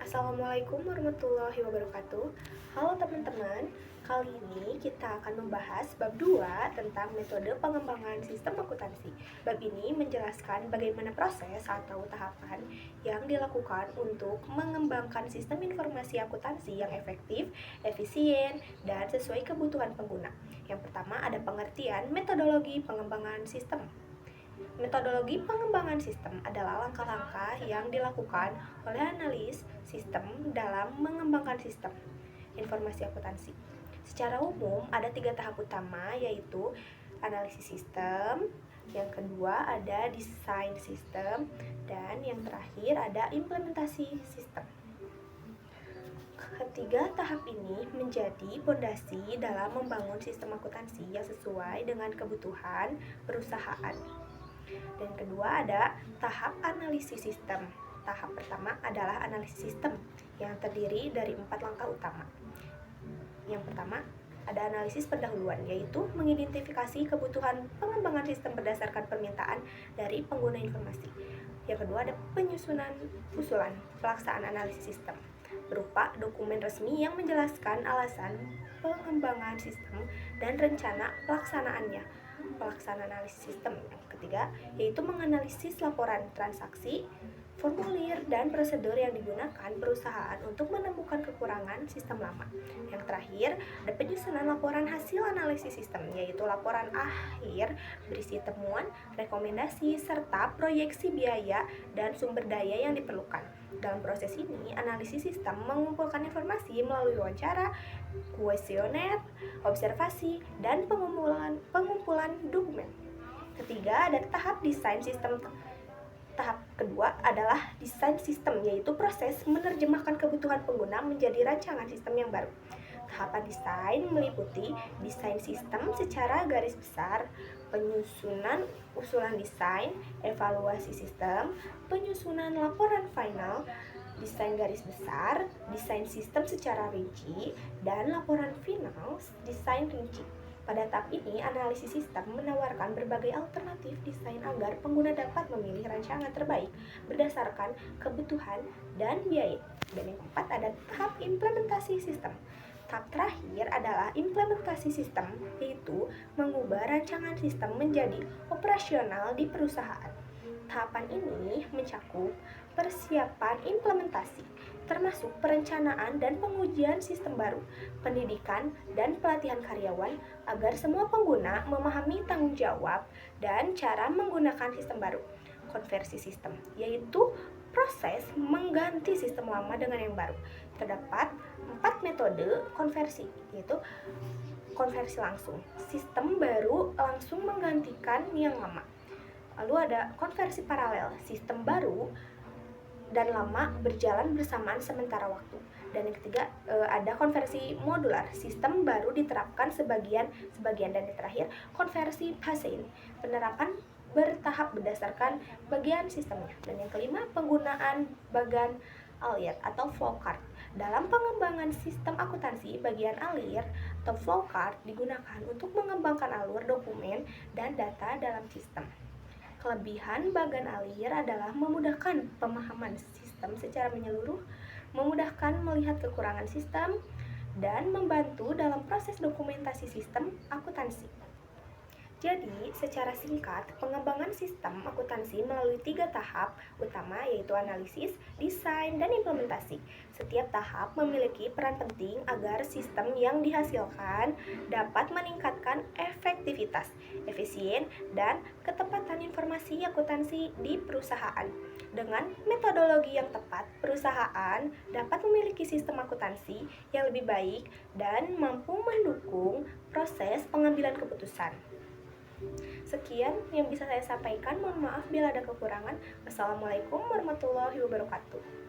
Assalamualaikum warahmatullahi wabarakatuh. Halo teman-teman, kali ini kita akan membahas bab 2 tentang metode pengembangan sistem akuntansi. Bab ini menjelaskan bagaimana proses atau tahapan yang dilakukan untuk mengembangkan sistem informasi akuntansi yang efektif, efisien, dan sesuai kebutuhan pengguna. Yang pertama ada pengertian metodologi pengembangan sistem. Metodologi pengembangan sistem adalah langkah-langkah yang dilakukan oleh analis sistem dalam mengembangkan sistem informasi akuntansi. Secara umum ada 3 tahap utama, yaitu analisis sistem, yang kedua ada desain sistem, dan yang terakhir ada implementasi sistem. Ketiga tahap ini menjadi fondasi dalam membangun sistem akuntansi yang sesuai dengan kebutuhan perusahaan. Dan kedua ada tahap analisis sistem. Tahap pertama adalah analisis sistem yang terdiri dari 4 langkah utama. Yang pertama ada analisis pendahuluan, yaitu mengidentifikasi kebutuhan pengembangan sistem berdasarkan permintaan dari pengguna informasi. Yang kedua ada penyusunan usulan pelaksanaan analisis sistem berupa dokumen resmi yang menjelaskan alasan pengembangan sistem dan rencana pelaksanaan analisis sistem. Yang ketiga yaitu menganalisis laporan transaksi, formulir, dan prosedur yang digunakan perusahaan untuk menemukan kekurangan sistem lama. Yang terakhir ada penyusunan laporan hasil analisis sistem, yaitu laporan akhir berisi temuan, rekomendasi, serta proyeksi biaya dan sumber daya yang diperlukan. Dalam proses ini, analisis sistem mengumpulkan informasi melalui wawancara, kuesioner, observasi, dan pengumpulan dokumen. Ketiga, ada tahap desain sistem. Tahap kedua adalah desain sistem, yaitu proses menerjemahkan kebutuhan pengguna menjadi rancangan sistem yang baru. Tahapan desain meliputi desain sistem secara garis besar, penyusunan usulan desain, evaluasi sistem, penyusunan laporan final, desain garis besar, desain sistem secara rinci, dan laporan final, desain rinci. Pada tahap ini, analisis sistem menawarkan berbagai alternatif desain agar pengguna dapat memilih rancangan terbaik berdasarkan kebutuhan dan biaya. Dan yang keempat ada tahap implementasi sistem. Tahap terakhir adalah implementasi sistem, yaitu mengubah rancangan sistem menjadi operasional di perusahaan. Tahapan ini mencakup persiapan implementasi, termasuk perencanaan dan pengujian sistem baru, pendidikan dan pelatihan karyawan agar semua pengguna memahami tanggung jawab dan cara menggunakan sistem baru. Konversi sistem, yaitu proses mengganti sistem lama dengan yang baru. Terdapat 4 metode konversi, yaitu konversi langsung. Sistem baru langsung menggantikan yang lama. Lalu ada konversi paralel, sistem baru dan lama berjalan bersamaan sementara waktu. Dan yang ketiga ada konversi modular, sistem baru diterapkan sebagian. Dan yang terakhir konversi phase-in, penerapan bertahap berdasarkan bagian sistemnya. Dan yang kelima penggunaan bagan alir atau flowchart. Dalam pengembangan sistem akuntansi, bagian alir atau flowchart digunakan untuk mengembangkan alur dokumen dan data dalam sistem. Kelebihan bagan alir adalah memudahkan pemahaman sistem secara menyeluruh, memudahkan melihat kekurangan sistem, dan membantu dalam proses dokumentasi sistem akuntansi. Jadi, secara singkat, pengembangan sistem akuntansi melalui 3 tahap utama, yaitu analisis, desain, dan implementasi. Setiap tahap memiliki peran penting agar sistem yang dihasilkan dapat meningkatkan efektivitas, efisien, dan ketepatan informasi akuntansi di perusahaan. Dengan metodologi yang tepat, perusahaan dapat memiliki sistem akuntansi yang lebih baik dan mampu mendukung proses pengambilan keputusan. Sekian yang bisa saya sampaikan, mohon maaf bila ada kekurangan. Wassalamualaikum warahmatullahi wabarakatuh.